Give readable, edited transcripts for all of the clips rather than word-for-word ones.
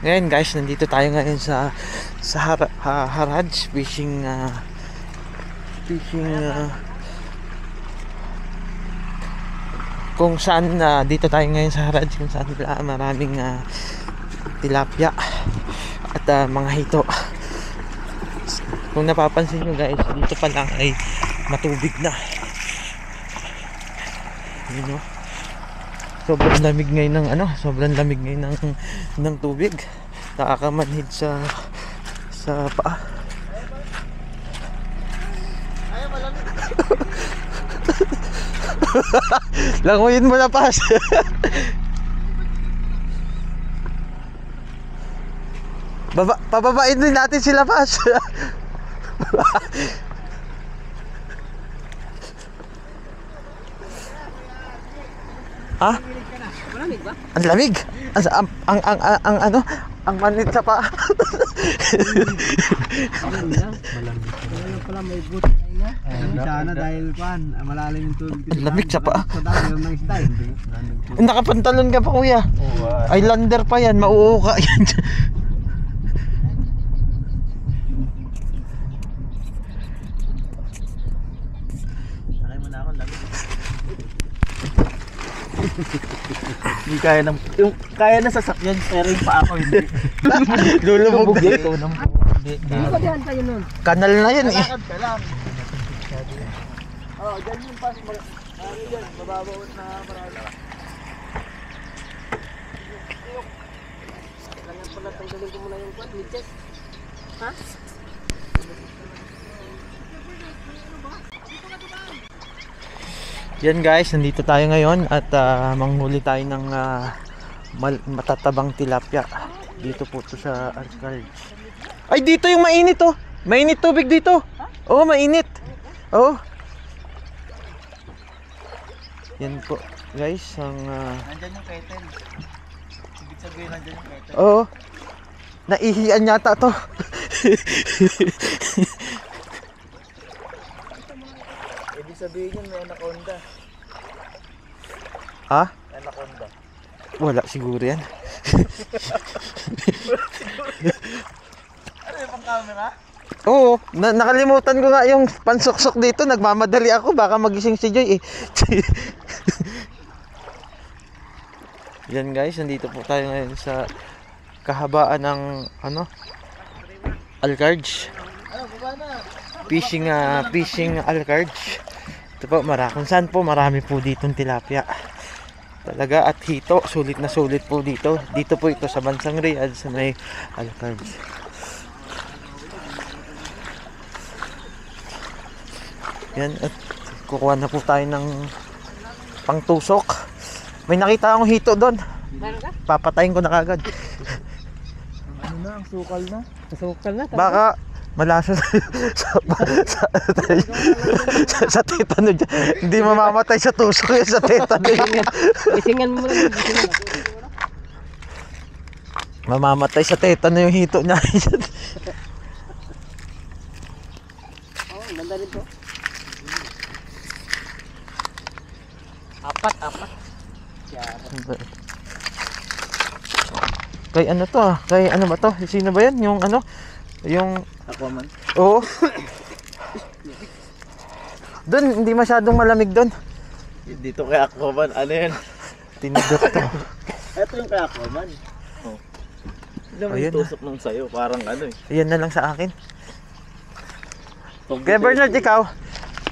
Ngayon guys, nandito tayo ngayon sa Haraj fishing kung saan dito tayo ngayon sa Haraj kung saan maraming tilapia at mga hito. Kung napapansin nyo guys, dito pa lang ay matubig na. You know? Sobrang lamig ngayon ng tubig. Nakakamanhid sa paa. Ay, malamig. Languyin mo na pas. Pababain din natin sila pas. Ha? Malamig ba? Ang lamig. Ang ano? Ang manit sa paa. Malamig. Malamig pala may boot ay na. Sana dahil malalim yung tubig. Ang lamig sa paa. Sa dahil ng style. Nakapantalon ka pa kuya. Islander pa yan, mauuka yan. Sakay mo na ako, lamig. Hindi kaya ng yung kaya na sasakyan pero yung paa ko hindi. Lulubog na. Ito nang Hindi ko diyan tayo nun. Kanal na yan eh. lakad ka lang. Oh, diyan yung pas ano yan, mababawat na marala. Kailangan pala tanggalin ko muna yung kwat, midget. Ha? Yan guys, nandito tayo ngayon at manghuli tayo ng matatabang tilapia. Dito po to sa Arcalge. Ay, dito yung mainit oh. Mainit tubig dito. Oo, mainit. Oo. Yan po guys, ang Nandiyan yung kettle. Ibig sabihin nandiyan yung kettle. oo. Naihiyan yata to. Ibig sabihin yun may anaconda. Ha? Anaconda. Wala siguro yan. Ano yung pang camera? Oo, nakalimutan ko nga yung pansuksok dito. Nagmamadali ako, baka magising si Joy eh. Yan guys, nandito po tayo ngayon sa kahabaan ng Alcarge. Ano, baba na. Fishing Alcarge. Ito po, kung saan po marami po ditong tilapia. Talaga at hito, sulit na sulit po dito. Dito po ito sa Bansang Riyadh sa may Alcarge. Yan, at kukuha na po tayo ng pangtusok. May nakita akong hito doon. Meron ka? Papatayin ko na kagad. Ano na, ang sukal na. Masukal na. Baka malasa sa tetano dyan. Hindi mamamatay sa tusok yun sa tetano yun. Isingan mo muna. Mamamatay sa tetano yung hito niya. Oo, ganda rin to. Apat. Kay ano to ah? Kay ano ba to? Sino ba yan? Yung ano? Yung Aquaman. oo. Doon, hindi masyadong malamig doon. Dito kay Aquaman, ano yan? Tinidor to. Ito yung kay Aquaman. Oh. Hindi mo Ayan yung tusok nung sayo, parang ano eh. Ayan na lang sa akin. Kaya Bernard, ikaw,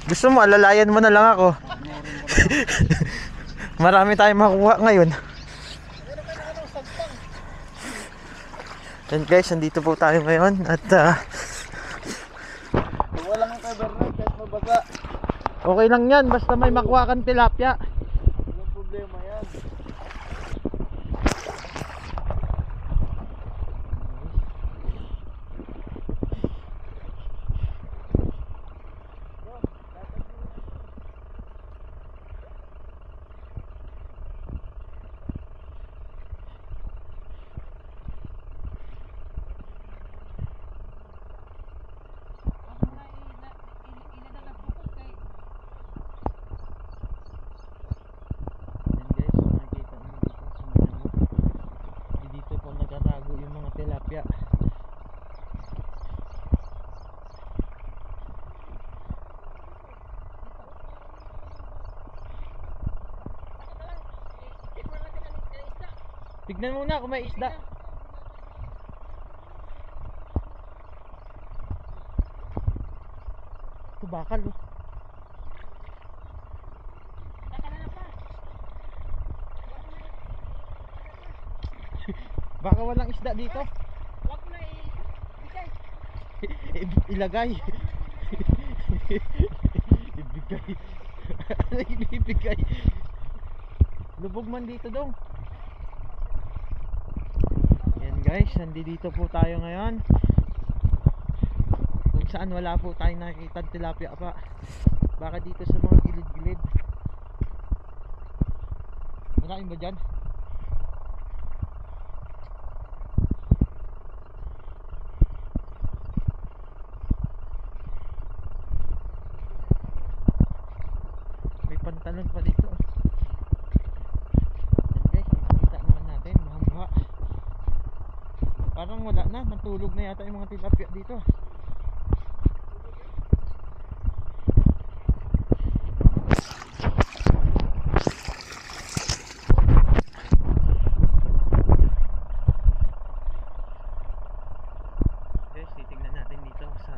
gusto mo, alalayan mo na lang ako. Marami tayong makuha ngayon. Yan guys, nandito po tayo ngayon at Kung wala nga kay Bernard, kahit mabasa, okay lang yan, basta may makuha kang tilapia. walang problema yan. Tignan muna kung may isda. Ito bakal oh. Baka walang isda dito. Wag mo na ibigay. Ilagay. Ibigay. Ano ibibigay? Lubog man dito dong. Yan guys, nandito po tayo ngayon. Kung saan wala po tayong nakikita tilapia pa. Baka dito sa mga gilid-gilid. Marami ba dyan? May pantalon pa dito. Yan guys, makikita naman natin mga buha. Parang wala na, natulog na yata yung mga tilapia dito. Guys, titignan natin dito sa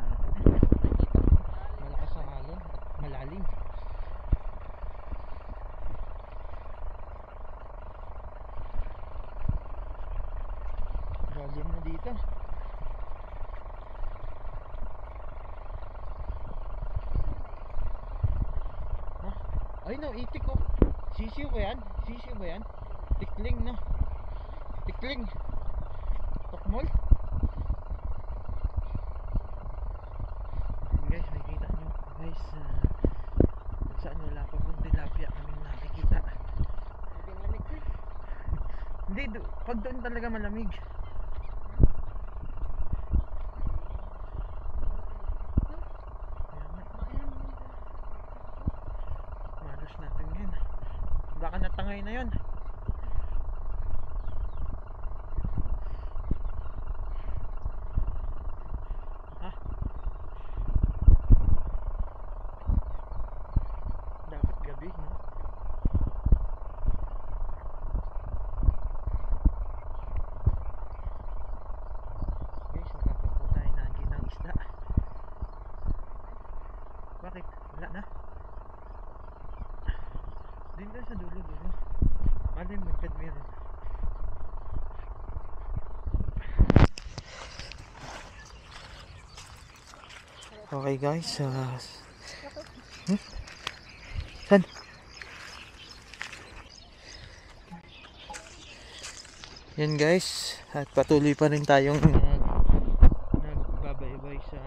malakas ang alon at malalim. Lalim na dito. Ha? Ay no, itik ko. Sisiw ba yan? Sisiw ba yan? Tikling na. Tikling. Tokmol. Guys, nakikita nyo guys, kung saan wala pa pong tilapia kaming nakikita. Hindi, pag doon talaga malamig. Malos natin yun. Baka natangay na yun. Ha? Dapat gabi, no? Guys, wala pa po tayo nakikita ng isda. Bakit? Wala na? Din tayo sa dulo-dulo. Malay mo, kad meron. Okay guys, saan? Yan guys, at patuloy pa rin tayong nagbabaybay sa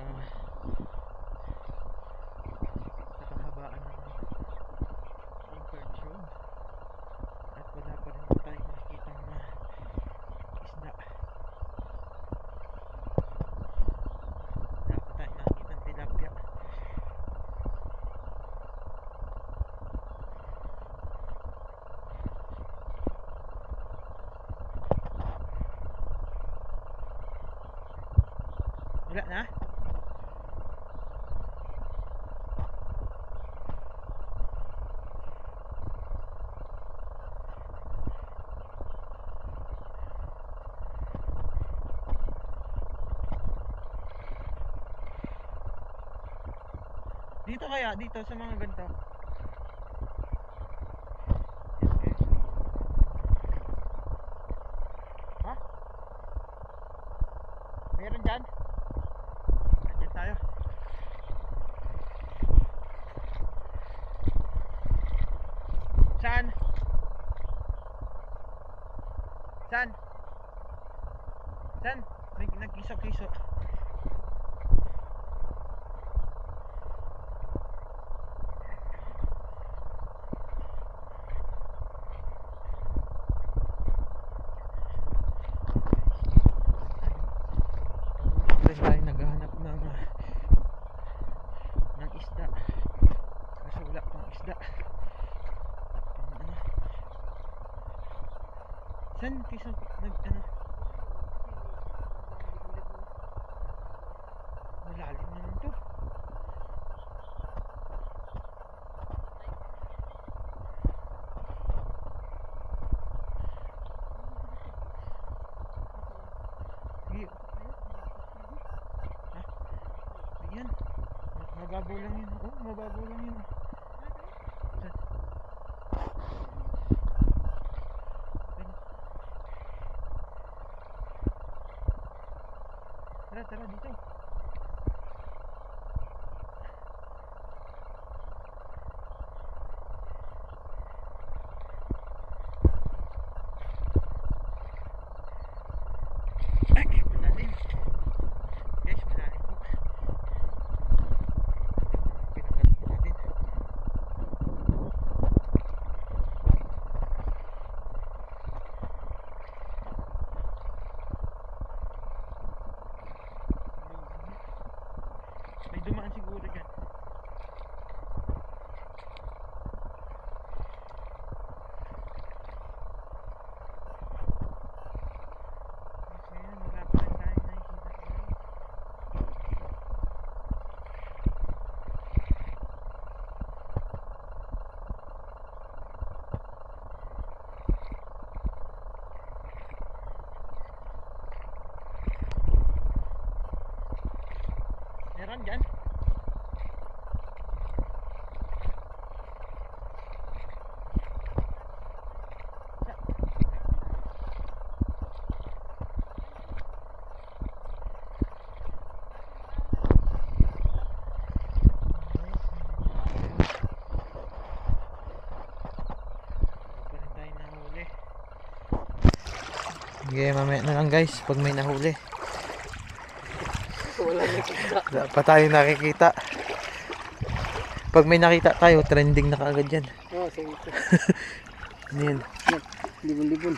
kahabaan ng anchorage road. At wala pa rin tayong nakikita na isda. Wala pa tayong nakikita ng tilapia. Wala na? Dito kaya, dito sa mga ganito. Ha? Meron dyan? Andyan tayo. Saan? Saan? Saan? Nagkiso-kiso. Rin tayo naghahanap ng isda. Kasi wala pang isda. Saan kiso malalim naman to. mababaw lang yun. Oh, mababaw lang yun. Tara, tara dito. Ay, malalim. Guys, malalim po. Pinagaling natin. May dumaan siguro dyan. Kasi yun, wala pa rin tayo nakikita ngayon. Meron dyan? Okay, mamaya na lang guys pag may nahuli. Wala pa tayo nakikita. Pag may nakita tayo, trending na kaagad yan. Oo, sige. Ano yan? Libon-libon.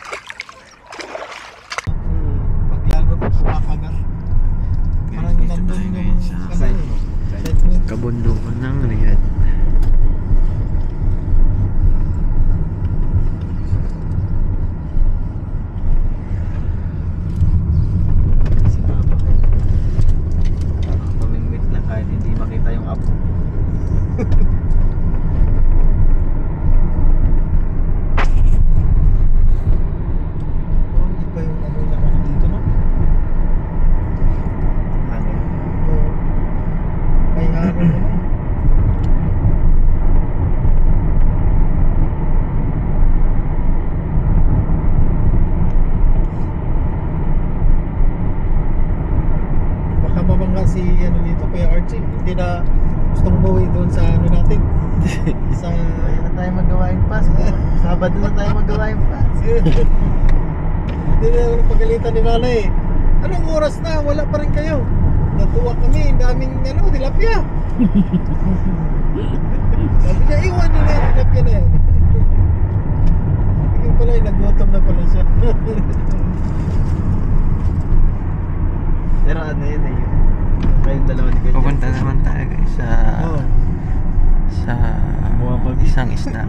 Paglalo po sa kakagat. Parang nandun yung kamay. Kabundukan ng Riyadh. Pamingwit lang kahit hindi makita yung apo. Hindi pa yung ano na ano dito, no? Hangin. Oo. May hangin naman. Baka mamangga si ano dito, Kuya Archie. Hindi na gustong bawi doon sa ano natin. Sa Kaya na tayo magawain pass. Sabado na tayo magawain pass. hindi na ako pagalitan ni Mana eh. Anong oras na? Wala pa rin kayo. Natuwa kami. Ang daming ano, tilapia. Sabi niya, iwan nyo na yung tilapia na yan. Yung pala, nagutom na pala siya. Pero ano yun eh. Kayong dalawa ni Kuya Pupunta Jens. naman tayo guys sa Oo. sa Bumabag. isang isla.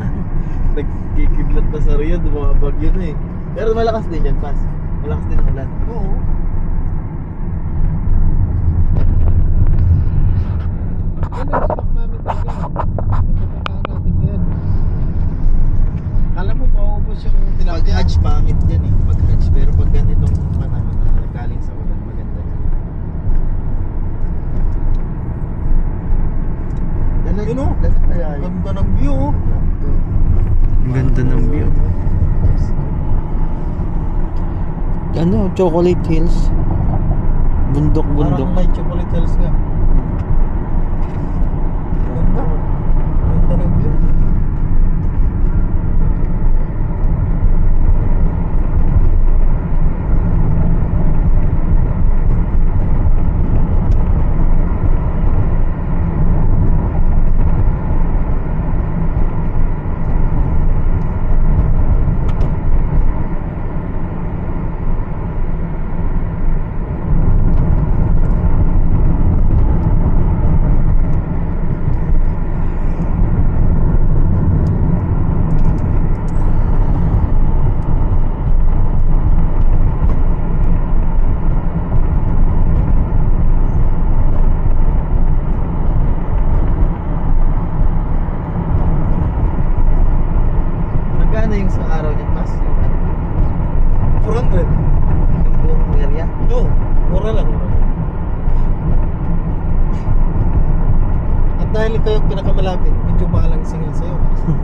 Nagkikidlat na sa Riyadh, mga bagyo na eh. Pero malakas din yan, Pas. Malakas din ang ulan. Oo. Ano yung stock namin talaga? Napupuntahan natin ngayon. Alam mo, maubos yung Pag tilapia. hatch, pangit yan eh. Pag hatch, pero pag ganitong panahon na galing sa ulan, maganda yan. Yun o. Dala kaya yun. Ganda ng view. Oh. Ang ganda ng view. Ano, Chocolate Hills. Bundok-bundok. Parang may chocolate hills nga. Ganda. Ganda ng view.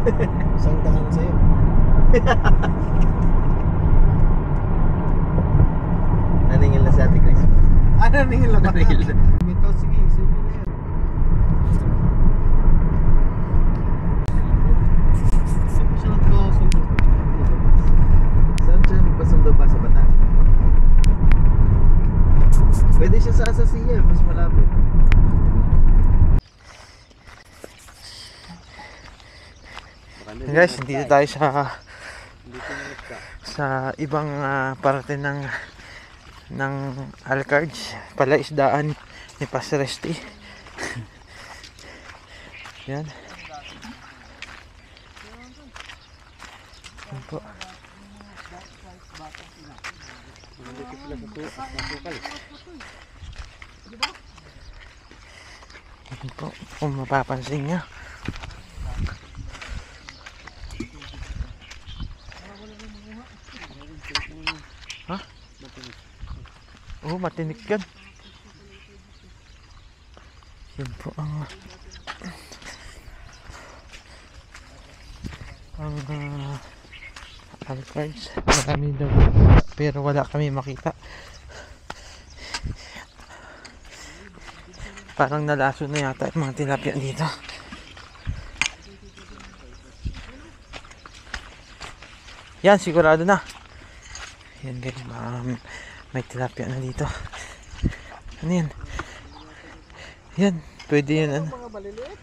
Isang daan sa'yo. Naningil na si Ate Chris. Ano ningin lang ba? Naningil na. Minto, sige, sige na yan. Saan ba siya nagkasundo? Saan siya magpasundo pa sa bata? Pwede siya sa Asasiya, mas malapit. Guys, dito tayo sa ibang parte ng Alcards, palaisdaan ni Pasresti. Yan. Yan po. Yan po, kung mapapansin niya. Ha? Oo, matinik yan. Yan po ang Alcards. Marami daw pero wala kami makita. Parang nalaso na yata yung mga tilapia dito. Yan, sigurado na. Yan guys, may tilapia na dito. Ano yan? Yan, pwede yan ano. Mga maliliit.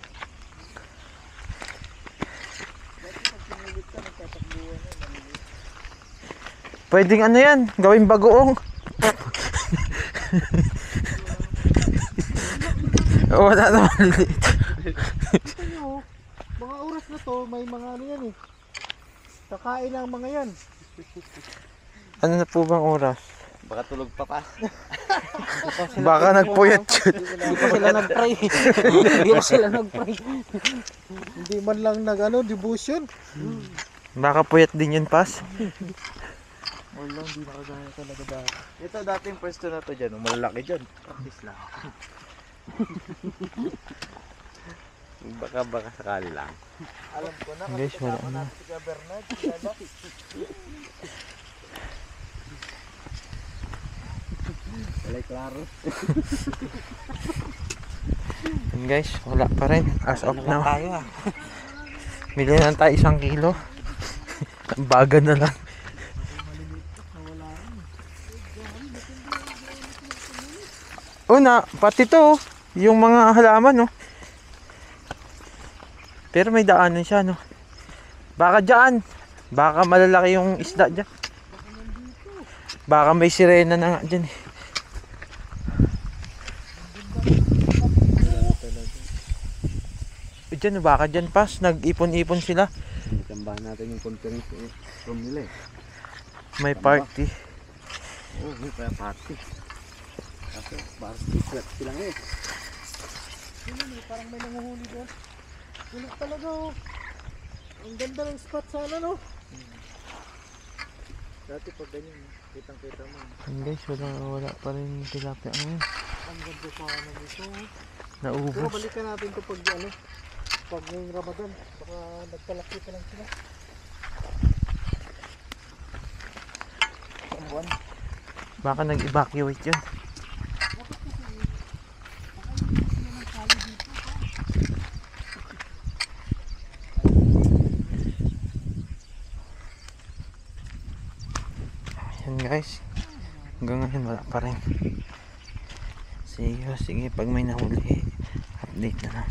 Pwedeng ano yan, gawing bagoong. Wala na maliliit. Ito nyo, mga oras na to, may mga ano yan eh. Kakain ang mga yan. Ano na po bang oras? Baka tulog pa pa. Baka nagpuyat yun. Hindi pa sila nag-pray. Hindi pa sila nag-pray. Hindi man lang devotion. Baka puyat din yun, Pas. Wala, hindi nakagaya talaga dati. Ito dati yung pwesto na to dyan, malalaki dyan. Practice lang. Baka sakali lang. Alam ko na, Guys, wala na. si Kuya Bernard, kilala. Walay klaro. And guys, wala pa rin. As of now. Bili na tayo 1 kilo. Baga na lang. Una, pati to, yung mga halaman, no. Pero may daanan siya, no. Baka dyan. Baka malalaki yung isda dyan. Baka may sirena na nga dyan, eh. Dyan, baka dyan, Pas. Nag-ipon-ipon sila. Tambahan natin yung conference room nila eh. May party. Oo, may party. Kasi party sila nga eh. Parang may nanguhuli doon. Sulit talaga oh. Ang ganda ng spot sana no. Dati pag ganyan, kitang-kita mo. And guys, wala pa rin tilapia ngayon. Ang ganda sana nito. Pero Naubos. balikan natin to pag pag ngayong Ramadan. Baka nagkalaki pa lang sila. Ang buwan. Baka nag-evacuate yun. Yan guys, hanggang ngayon wala pa rin. Sige, pag may nahuli, update na lang.